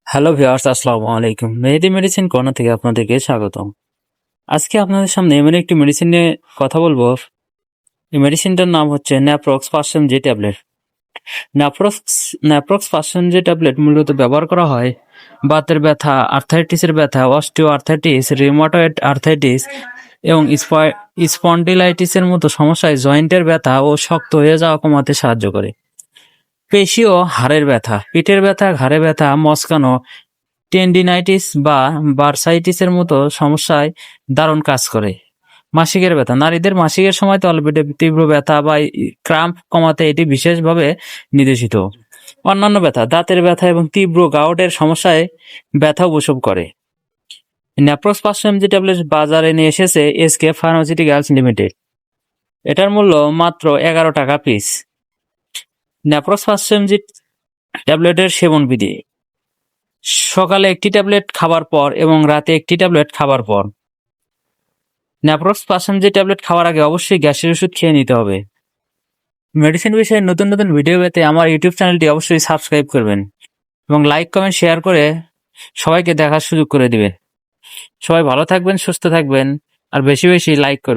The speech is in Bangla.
হ্যালো ভিউয়ার্স, আসসালামু আলাইকুম। মেহেদি মেডিসিন কর্নার থেকে আপনাদেরকে স্বাগতম। আজকে আপনাদের সামনে এমন একটি মেডিসিন নিয়ে কথা বলবো। এই মেডিসিনটার নাম হচ্ছে ন্যাপ্রক্স 500 mg ট্যাবলেট। ন্যাপ্রক্স 500 mg ট্যাবলেট মূলত ব্যবহার করা হয় বাতের ব্যথা, আর্থাইটিসের ব্যথা, অস্টিও আর্থাইটিস, রিউমাটয়েড আর্থাইটিস এবং স্পন্ডিলাইটিসের মতো সমস্যায় জয়েন্টের ব্যথা ও শক্ত হয়ে যাওয়া কমাতে সাহায্য করে। পেশি ও হাড়ের ব্যথা, পিঠের ব্যথা, ঘাড়ে ব্যথা, মচকানো, টেন্ডিনাইটিস বা বার্সাইটিসের মতো সমস্যায় দারুণ কাজ করে। মাসিকের ব্যথা, নারীদের মাসিকের সময় তলপেটে তীব্র ব্যথা বা ক্রাম্প কমাতে এটি বিশেষভাবে নির্দেশিত। অন্যান্য ব্যথা, দাঁতের ব্যথা এবং তীব্র গাউটের সমস্যায় ব্যথা উপশম করে। ন্যাপ্রক্স 500 mg ট্যাবলেট বাজারে নিয়ে এসেছে এসকে ফার্মাসিউটিক্যালস লিমিটেড। এটার মূল্য মাত্র 11 টাকা পিস। ন্যাপ্রক্স 500 mg ট্যাবলেটের সেবন বিধি: সকালে একটি ট্যাবলেট খাবার পর এবং রাতে একটি ট্যাবলেট খাবার পর। ন্যাপ্রক্স 500 mg ট্যাবলেট খাওয়ার আগে অবশ্যই গ্যাসের ওষুধ খেয়ে নিতে হবে। মেডিসিন বিষয়ে নতুন নতুন ভিডিও পেতে আমার ইউটিউব চ্যানেলটি অবশ্যই সাবস্ক্রাইব করবেন এবং লাইক, কমেন্ট, শেয়ার করে সবাইকে দেখার সুযোগ করে দিবেন। সবাই ভালো থাকবেন, সুস্থ থাকবেন আর বেশি বেশি লাইক করবেন।